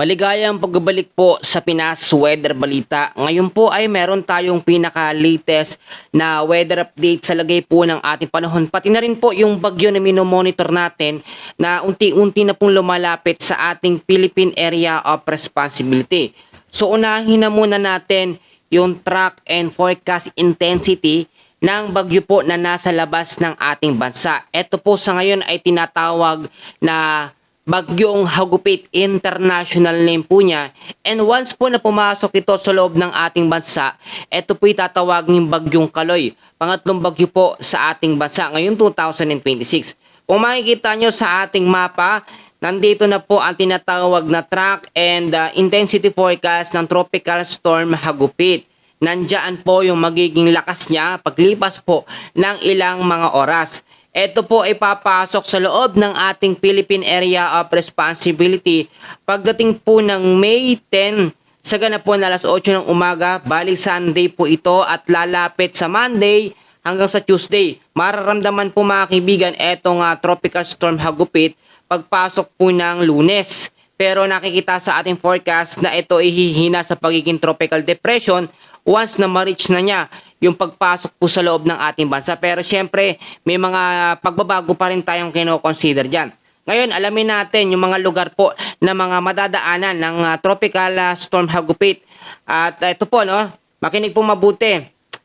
Maligayang pagbabalik po sa Pinas Weather Balita. Ngayon po ay meron tayong pinaka-latest na weather update sa lagay po ng ating panahon. Pati na rin po yung bagyo na minomonitor natin na unti-unti na pong lumalapit sa ating Philippine Area of Responsibility. So unahin na muna natin yung track and forecast intensity ng bagyo po na nasa labas ng ating bansa. Ito po sa ngayon ay tinatawag na Bagyong Hagupit, international name po niya. And once po na pumasok ito sa loob ng ating bansa, ito po itatawagin Bagyong Kaloy. Pangatlong bagyo po sa ating bansa ngayong 2026. Kung makikita nyo sa ating mapa, nandito na po ang tinatawag na track and intensity forecast ng Tropical Storm Hagupit. Nandiyan po yung magiging lakas niya paglipas po ng ilang mga oras. Ito po ay papasok sa loob ng ating Philippine Area of Responsibility pagdating po ng May 10 sa ganap po na alas 8 ng umaga. Bali Sunday po ito at lalapit sa Monday hanggang sa Tuesday. Mararamdaman po mga kaibigan etong Tropical Storm Hagupit pagpasok po ng Lunes. Pero nakikita sa ating forecast na ito ay hihina sa pagiging tropical depression once na ma-reach na niya yung pagpasok po sa loob ng ating bansa. Pero syempre, may mga pagbabago pa rin tayong kino-consider dyan. Ngayon, alamin natin yung mga lugar po na mga madadaanan ng Tropical Storm Hagupit. At ito po, no, makinig po mabuti.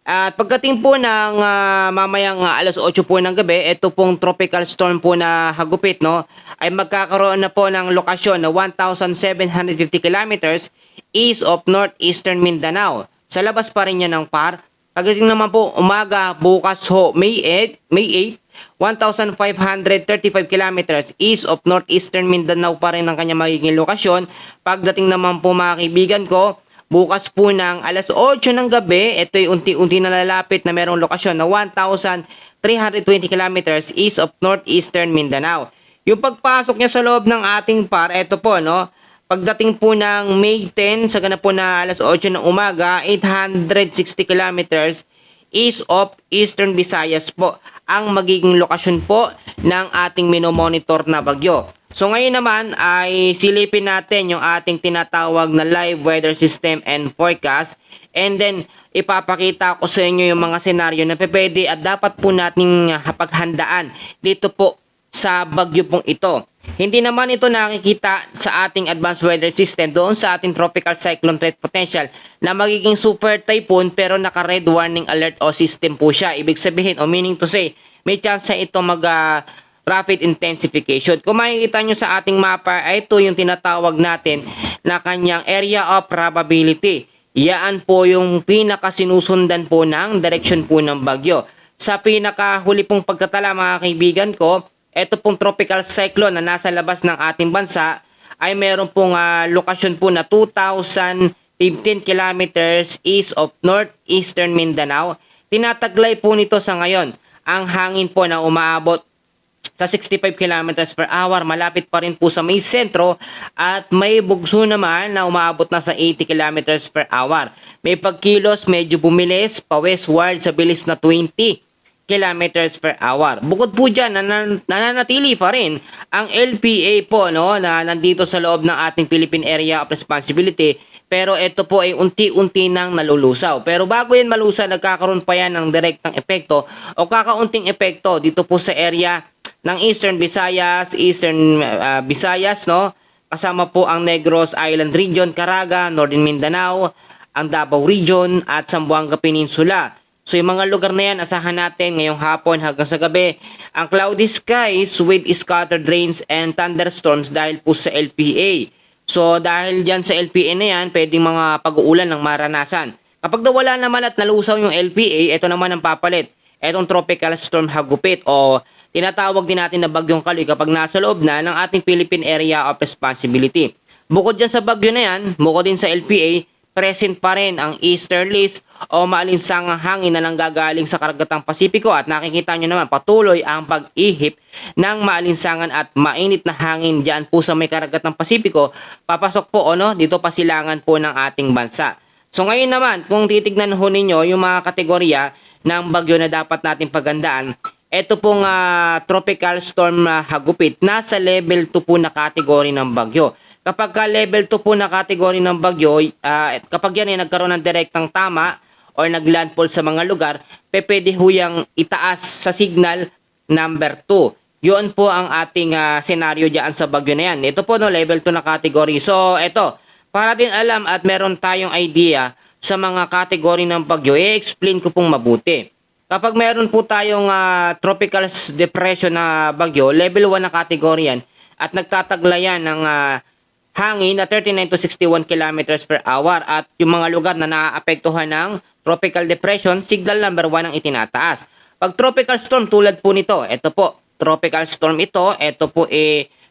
At pagdating po ng mamayang alas 8 po ng gabi, ito pong tropical storm po na Hagupit, no, ay magkakaroon na po ng lokasyon na 1,750 kilometers east of northeastern Mindanao. Sa labas pa rin yan ng PAR. Pagdating naman po umaga bukas ho, May 8, 1,535 kilometers east of northeastern Mindanao pa rin ang kanyang magiging lokasyon. Pagdating naman po mga kaibigan ko, bukas po ng alas 8 ng gabi, ito ay unti-unti na lalapit na merong lokasyon na 1,320 kilometers east of northeastern Mindanao. Yung pagpasok niya sa loob ng ating PAR, ito po, no, pagdating po ng May 10, sa ganap po na alas 8 ng umaga, 860 kilometers east of Eastern Visayas po ang magiging lokasyon po ng ating minomonitor na bagyo. So ngayon naman ay silipin natin yung ating tinatawag na live weather system and forecast, and then ipapakita ko sa inyo yung mga senaryo na pwede at dapat po nating paghandaan dito po sa bagyo pong ito. Hindi naman ito nakikita sa ating advanced weather system doon sa ating tropical cyclone threat potential na magiging super typhoon, pero naka red warning alert o system po siya. Ibig sabihin o meaning to say, may chance ito mag rapid intensification. Kung makikita nyo sa ating mapa, ito yung tinatawag natin na kanyang area of probability. Yan po yung pinakasinusundan po ng direction po ng bagyo. Sa pinakahuli pong pagtatala mga kaibigan ko, ito pong tropical cyclone na nasa labas ng ating bansa ay meron pong lokasyon po na 2,015 kilometers east of northeastern Mindanao. Tinataglay po nito sa ngayon ang hangin po na umaabot sa 65 kilometers per hour, malapit pa rin po sa may sentro, at may bugso naman na umaabot na sa 80 kilometers per hour. May pagkilos medyo bumilis pa westward sa bilis na 20 kilometers per hour. Bukod po dyan, nananatili pa rin ang LPA po, no, na nandito sa loob ng ating Philippine Area of Responsibility, pero ito po ay unti-unti nang nalulusaw. Pero bago yan malusaw, nagkakaroon pa yan ng direktang epekto o kakaunting epekto dito po sa area ng Eastern Visayas, no? Kasama po ang Negros Island Region, Caraga, Northern Mindanao, ang Davao Region at Zamboanga Peninsula. So yung mga lugar na yan, asahan natin ngayong hapon hanggang sa gabi ang cloudy skies with scattered rains and thunderstorms dahil po sa LPA. So dahil dyan sa LPA na yan, pwedeng mga pag-uulan ng maranasan. Kapag nawala naman at nalusaw yung LPA, ito naman ang papalit. Etong Tropical Storm Hagupit o tinatawag din natin na Bagyong Kaloy kapag nasa loob na ng ating Philippine Area of Responsibility. Bukod dyan sa bagyo na yan, bukod din sa LPA, present pa rin ang easterlies o maalinsangang hangin na nanggagaling sa karagatang Pasipiko, at nakikita nyo naman patuloy ang pag-ihip ng maalinsangan at mainit na hangin dyan po sa may karagatang Pasipiko, papasok po dito pasilangan po ng ating bansa. So ngayon naman, kung titignan ho ninyo yung mga kategorya ng bagyo na dapat natin pagandaan, ito pong Tropical Storm Hagupit, nasa level 2 po na kategory ng bagyo. Kapag ka level 2 po na category ng bagyo, kapag yan ay nagkaroon ng direktang tama or naglandfall sa mga lugar, pwede ho yang itaas sa signal number 2. Yun po ang ating senaryo diyan sa bagyo na yan. Ito po no, level 2 na category. So, ito, para din alam at meron tayong idea sa mga category ng bagyo, i-explain ko pong mabuti. Kapag meron po tayong tropical depression na bagyo, level 1 na category yan, at nagtataglayan ng hangin na 39 to 61 kilometers per hour, at yung mga lugar na naaapektuhan ng tropical depression, signal number 1 ang itinataas. Pag tropical storm tulad po nito, ito po, tropical storm ito po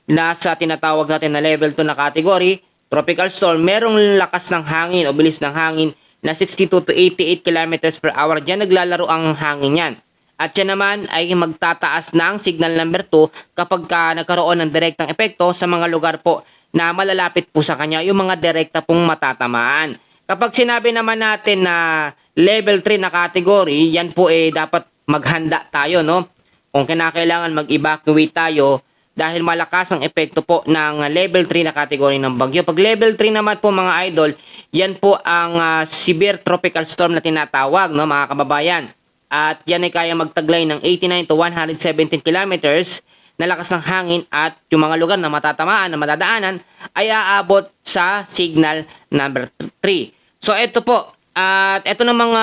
nasa tinatawag natin na level 2 na category. Tropical storm, merong lakas ng hangin o bilis ng hangin na 62 to 88 kilometers per hour. Diyan naglalaro ang hangin yan. At yan naman ay magtataas ng signal number 2 kapag nagkaroon ng direktang epekto sa mga lugar po na malalapit po sa kanya, yung mga direkta pong matatamaan. Kapag sinabi naman natin na level 3 na category, yan po dapat maghanda tayo, no? Kung kinakailangan mag-evacuate tayo dahil malakas ang epekto po ng level 3 na category ng bagyo. Pag level 3 naman po mga idol, yan po ang severe tropical storm na tinatawag, no, mga kababayan. At yan ay kaya magtaglay ng 89 to 117 kilometers na lakas ng hangin, at yung mga lugar na matatamaan, na madadaanan, ay aabot sa signal number 3. So ito po, at ito ng mga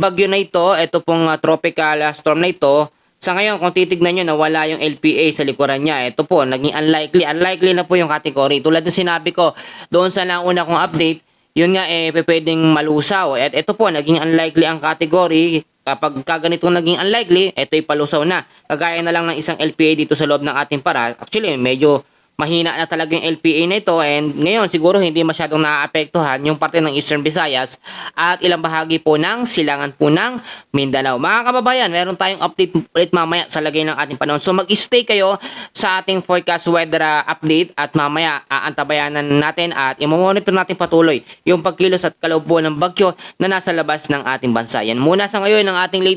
bagyo na ito, ito pong tropical storm na ito, sa ngayon kung titignan nyo na wala yung LPA sa likuran niya, ito po, naging unlikely na po yung category. Tulad ng sinabi ko doon sa nauna kong update, yun nga pwedeng malusaw. At ito po, naging unlikely ang category. Kapag kaganito naging unlikely, ito'y palusaw na. Kagaya na lang ng isang LPA dito sa loob ng ating para. Actually, medyo mahina na talaga yung LPA na ito, and ngayon siguro hindi masyadong naaapektuhan yung parte ng Eastern Visayas at ilang bahagi po ng silangan po ng Mindanao. Mga kababayan, meron tayong update ulit mamaya sa lagay ng ating panahon. So mag-stay kayo sa ating forecast weather update, at mamaya aantabayanan natin at i-monitor natin patuloy yung pagkilos at kaloob ng bagyo na nasa labas ng ating bansa. Yan muna sa ngayon ng ating late